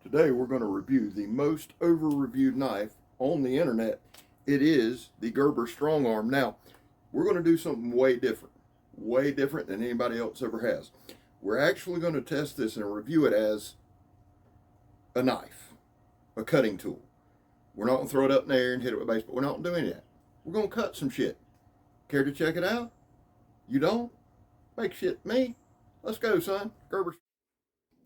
Today we're going to review the most over-reviewed knife on the internet. It is the Gerber Strongarm. Now, we're going to do something way different than anybody else ever has. We're actually going to test this and review it as a knife, a cutting tool. We're not going to throw it up in the air and hit it with baseball. We're not doing that. We're going to cut some shit. Care to check it out? You don't? Make shit me. Let's go, son. Gerber.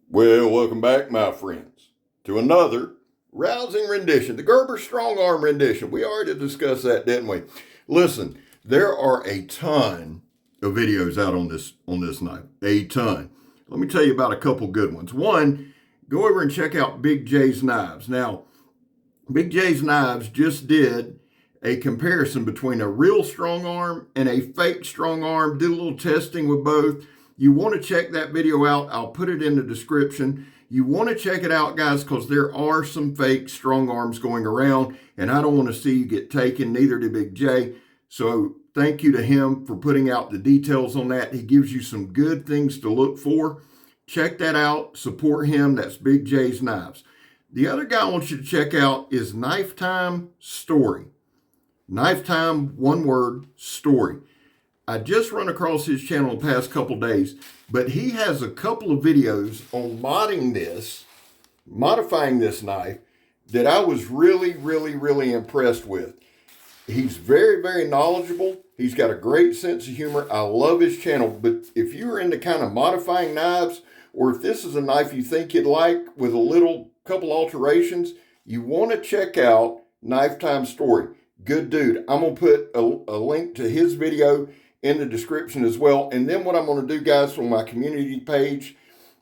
Well, welcome back, my friends, to another rousing rendition, the Gerber Strongarm rendition. We already discussed that, didn't we? Listen, there are a ton of videos out on this knife, a ton. Let me tell you about a couple good ones. One, go over and check out Big J's Knives. Now, Big J's Knives just did a comparison between a real Strongarm and a fake Strongarm, did a little testing with both. You want to check that video out. I'll put it in the description. You want to check it out, guys, because there are some fake Strongarms going around, and I don't want to see you get taken, neither did Big J. So thank you to him for putting out the details on that. He gives you some good things to look for. Check that out. Support him. That's Big J's Knives. The other guy I want you to check out is KNIFETIME Story. KNIFETIME, one word, Story. I just run across his channel the past couple days, but he has a couple of videos on modifying this knife that I was really impressed with. He's very knowledgeable. He's got a great sense of humor. I love his channel, but if you're into kind of modifying knives, or if this is a knife you think you'd like with a couple alterations, you want to check out KNIFETIME Story. Good dude. I'm going to put a link to his video in the description as well. And then what I'm going to do, guys, from my community page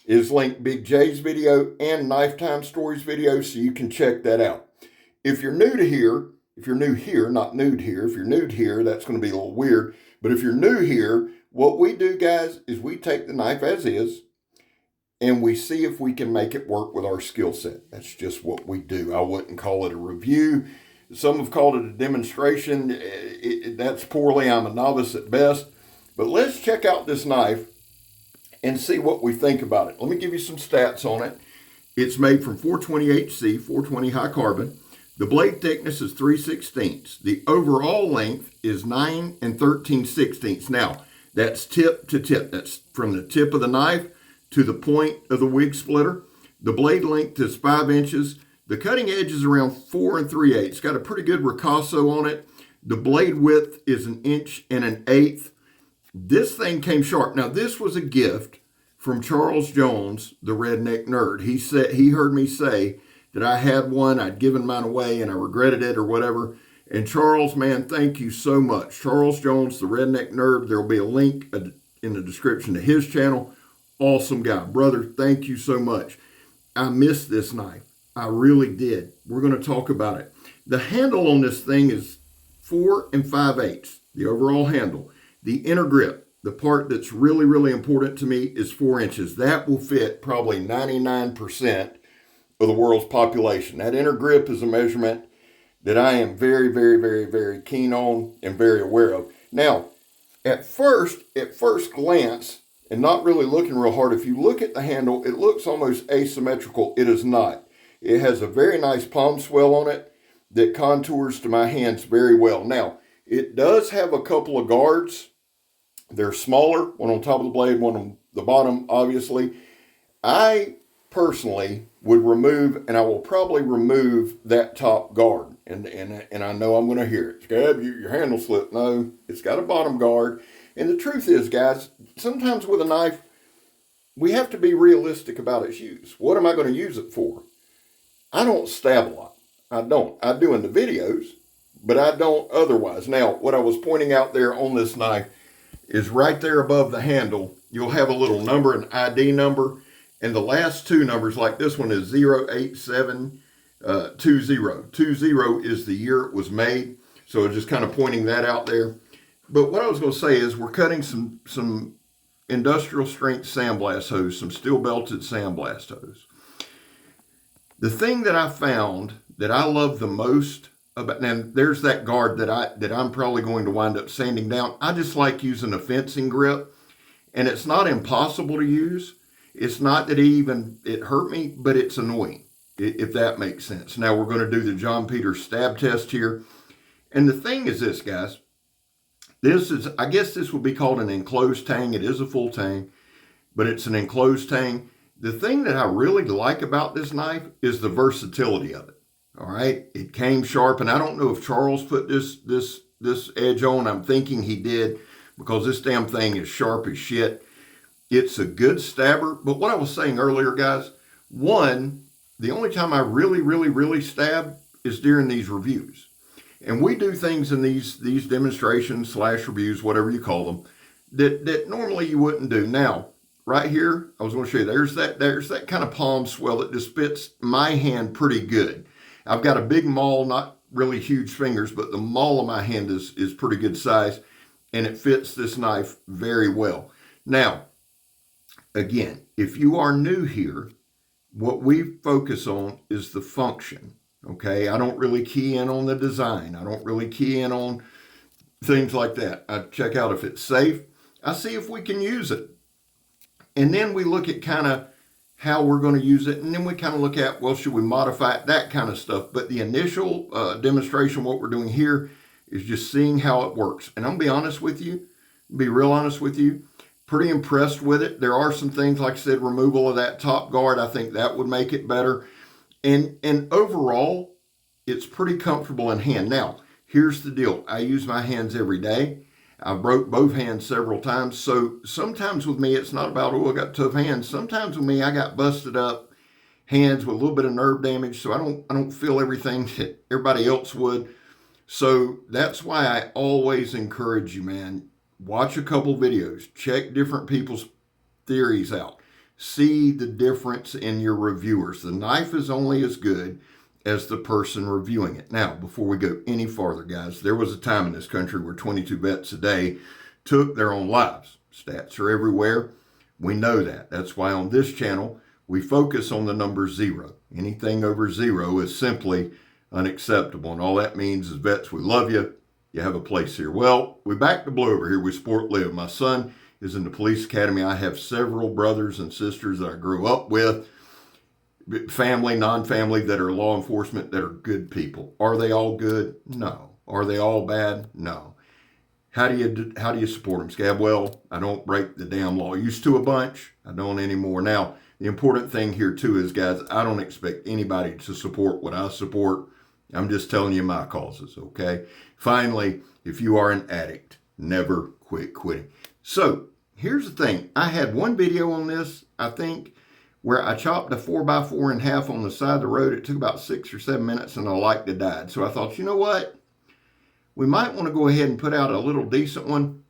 is link Big J's video and KNIFETIME Stories video so you can check that out. If you're new here, that's going to be a little weird. But if you're new here, what we do, guys, is we take the knife as is and we see if we can make it work with our skill set. That's just what we do. I wouldn't call it a review. Some have called it a demonstration. That's poorly. I'm a novice at best. But let's check out this knife and see what we think about it. Let me give you some stats on it. It's made from 420 HC, 420 high carbon. The blade thickness is 3/16. The overall length is 9 13/16. Now, that's tip to tip. That's from the tip of the knife to the point of the wig splitter. The blade length is 5 inches. The cutting edge is around 4 3/8. It's got a pretty good ricasso on it. The blade width is 1 1/8 inches. This thing came sharp. Now, this was a gift from Charles Jones, the Redneck Nerd. He heard me say that I had one, I'd given mine away, and I regretted it or whatever. And Charles, man, thank you so much. Charles Jones, the Redneck Nerd. There will be a link in the description to his channel. Awesome guy. Brother, thank you so much. I missed this knife. I really did. We're going to talk about it. The handle on this thing is 4 5/8, the overall handle. The inner grip, the part that's really important to me, is 4 inches. That will fit probably 99% of the world's population. That inner grip is a measurement that I am very keen on and very aware of. Now, at first glance, and not really looking real hard, if you look at the handle, it looks almost asymmetrical. It is not. It has a very nice palm swell on it that contours to my hands very well. Now, it does have a couple of guards. They're smaller, one on top of the blade, one on the bottom, obviously. I personally would remove, and I will probably remove that top guard. And I know I'm going to hear it. Scab, your handle slipped. No, it's got a bottom guard. And the truth is, guys, sometimes with a knife, we have to be realistic about its use. What am I going to use it for? I don't stab a lot. I don't. I do in the videos, but I don't otherwise. Now, what I was pointing out there on this knife is right there above the handle, you'll have a little number, an ID number, and the last two numbers, like this one, is 08720. 20 is the year it was made, so just kind of pointing that out there. But what I was going to say is we're cutting some industrial strength sandblast hose, some steel belted sandblast hose. The thing that I found that I love the most about, and there's that guard that I'm probably going to wind up sanding down. I just like using a fencing grip, and it's not impossible to use. It's not that it hurt me, but it's annoying. if that makes sense. Now we're going to do the John Peters stab test here. And the thing is this, guys. This is, I guess this would be called an enclosed tang. It is a full tang, but it's an enclosed tang. The thing that I really like about this knife is the versatility of it. All right. It came sharp, and I don't know if Charles put this edge on. I'm thinking he did, because this damn thing is sharp as shit. It's a good stabber. But what I was saying earlier, guys, one, the only time I really stab is during these reviews. And we do things in these demonstrations / reviews, whatever you call them, that normally you wouldn't do. Now, right here, I was going to show you, there's that kind of palm swell that just fits my hand pretty good. I've got a big maul, not really huge fingers, but the maul of my hand is pretty good size, and it fits this knife very well. Now, again, if you are new here, what we focus on is the function. Okay, I don't really key in on the design. I don't really key in on things like that. I check out if it's safe. I see if we can use it. And then we look at kind of how we're going to use it. And then we kind of look at, well, should we modify it? That kind of stuff. But the initial demonstration, what we're doing here, is just seeing how it works. And I'm going to be honest with you, be real honest with you, pretty impressed with it. There are some things, like I said, removal of that top guard. I think that would make it better. And overall, it's pretty comfortable in hand. Now, here's the deal. I use my hands every day. I broke both hands several times. So sometimes with me, it's not about, oh, I got tough hands. Sometimes with me, I got busted up hands with a little bit of nerve damage. So I don't feel everything that everybody else would. So that's why I always encourage you, man, watch a couple videos, check different people's theories out. See the difference in your reviewers. The knife is only as good as the person reviewing it. Now, before we go any farther, guys, there was a time in this country where 22 vets a day took their own lives. Stats are everywhere. We know that. That's why on this channel, we focus on the number 0. Anything over 0 is simply unacceptable. And all that means is, vets, we love you. You have a place here. Well, we back to blue over here. We sport live. My son is in the police academy. I have several brothers and sisters that I grew up with, family, non-family, that are law enforcement, that are good people. Are they all good? No. Are they all bad? No. How do you support them? Scab, well, I don't break the damn law. Used to a bunch. I don't anymore. Now, the important thing here too is, guys, I don't expect anybody to support what I support. I'm just telling you my causes, okay? Finally, if you are an addict, never quit quitting. So here's the thing. I had one video on this, I think, where I chopped a 4x4 in half on the side of the road. It took about 6 or 7 minutes, and I liked it died. So I thought, you know what? We might want to go ahead and put out a little decent one.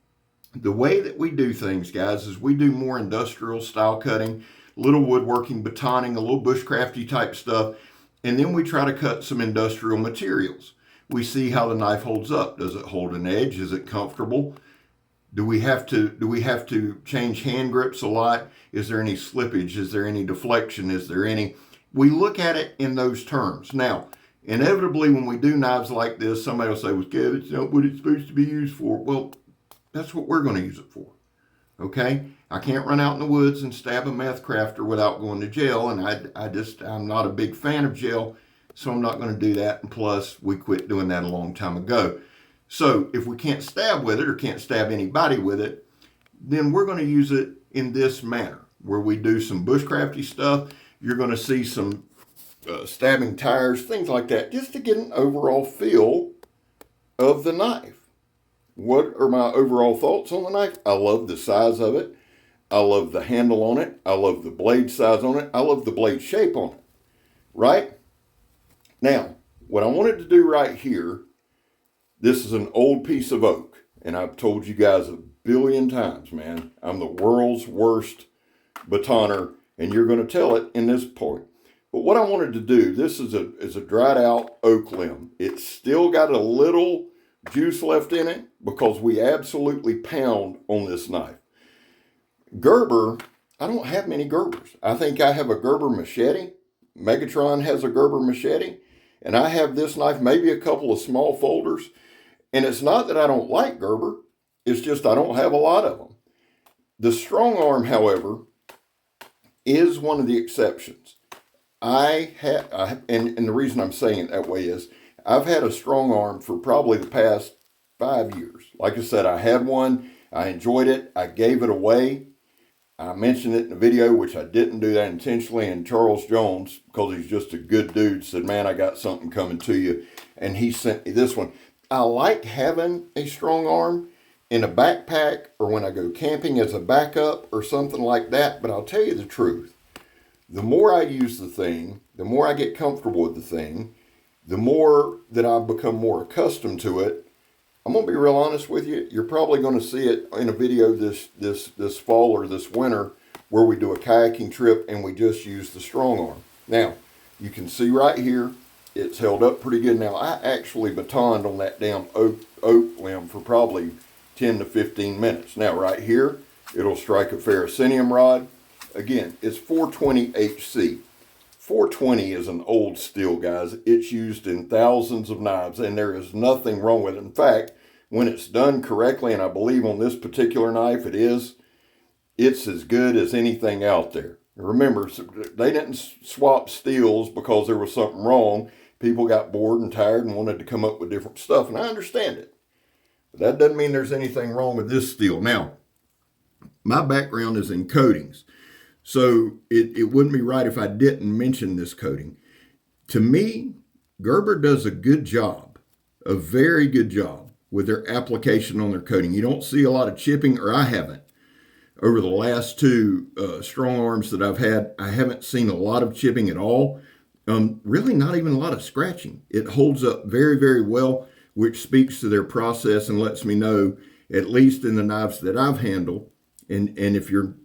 The way that we do things, guys, is we do more industrial style cutting, little woodworking, batoning, a little bushcrafty type stuff. And then we try to cut some industrial materials. We see how the knife holds up. Does it hold an edge? Is it comfortable? Do we have to change hand grips a lot? Is there any slippage? Is there any deflection? Is there any? We look at it in those terms. Now, inevitably, when we do knives like this, somebody will say, well, Kev, it's not what it's supposed to be used for. Well, that's what we're going to use it for. Okay? I can't run out in the woods and stab a meth crafter without going to jail, and I'm not a big fan of jail, so I'm not going to do that. And plus, we quit doing that a long time ago. So if we can't stab with it, or can't stab anybody with it, then we're going to use it in this manner, where we do some bushcrafty stuff. You're going to see some stabbing tires, things like that, just to get an overall feel of the knife. What are my overall thoughts on the knife? I love the size of it. I love the handle on it. I love the blade size on it. I love the blade shape on it. Right? Now, what I wanted to do right here, this is an old piece of oak. And I've told you guys a billion times, man, I'm the world's worst batoner, and you're going to tell it in this point. But what I wanted to do, this is a dried out oak limb. It's still got a little juice left in it because we absolutely pound on this knife. Gerber, I don't have many Gerbers. I think I have a Gerber machete. Megatron has a Gerber machete. And I have this knife, maybe a couple of small folders. And it's not that I don't like Gerber. It's just I don't have a lot of them. The Strongarm, however, is one of the exceptions. and the reason I'm saying it that way is I've had a Strongarm for probably the past 5 years. Like I said, I had one. I enjoyed it. I gave it away. I mentioned it in the video, which I didn't do that intentionally. And Charles Jones, because he's just a good dude, said, man, I got something coming to you. And he sent me this one. I like having a Strongarm in a backpack or when I go camping as a backup or something like that. But I'll tell you the truth. The more I use the thing, the more I get comfortable with the thing, the more that I've become more accustomed to it. I'm going to be real honest with you. You're probably going to see it in a video this fall or this winter where we do a kayaking trip and we just use the Strongarm. Now, you can see right here, it's held up pretty good. Now, I actually batoned on that damn oak limb for probably 10 to 15 minutes. Now, right here, it'll strike a ferrocenium rod. Again, it's 420 HC. 420 is an old steel, guys. It's used in thousands of knives, and there is nothing wrong with it. In fact, when it's done correctly, and I believe on this particular knife it is, it's as good as anything out there. Remember, they didn't swap steels because there was something wrong. People got bored and tired and wanted to come up with different stuff, and I understand it. But that doesn't mean there's anything wrong with this steel. Now, my background is in coatings. So it wouldn't be right if I didn't mention this coating. To me, Gerber does a good job, a very good job with their application on their coating. You don't see a lot of chipping, or I haven't. Over the last two Strongarms that I've had, I haven't seen a lot of chipping at all. Really not even a lot of scratching. It holds up very, very well, which speaks to their process and lets me know, at least in the knives that I've handled, and if you're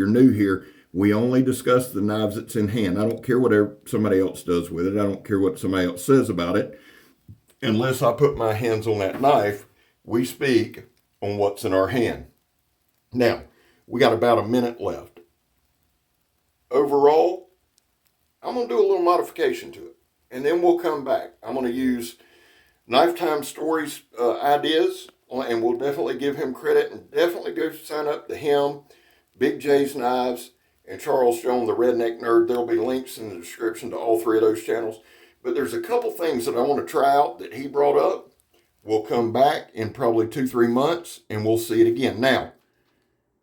new here, we only discuss the knives that's in hand. I don't care whatever somebody else does with it. I don't care what somebody else says about it. Unless I put my hands on that knife, we speak on what's in our hand. Now, we got about a minute left. Overall, I'm going to do a little modification to it, and then we'll come back. I'm going to use KNIFETIME Stories ideas, and we'll definitely give him credit, and definitely go sign up to him. Big J's Knives, and Charles Jones, the Redneck Nerd. There'll be links in the description to all three of those channels. But there's a couple things that I want to try out that he brought up. We'll come back in probably 2-3 months, and we'll see it again. Now,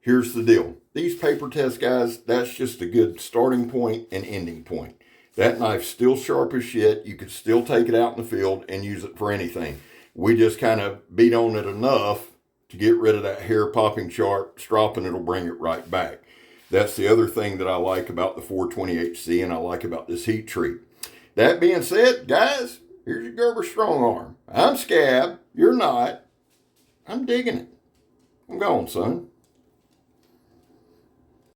here's the deal. These paper tests, guys, that's just a good starting point and ending point. That knife's still sharp as shit. You could still take it out in the field and use it for anything. We just kind of beat on it enough to get rid of that hair popping sharp strop, and it'll bring it right back. That's the other thing that I like about the 420 HC, and I like about this heat treat. That being said, guys, here's your Gerber Strongarm. I'm Scab. You're not. I'm digging it. I'm gone, son.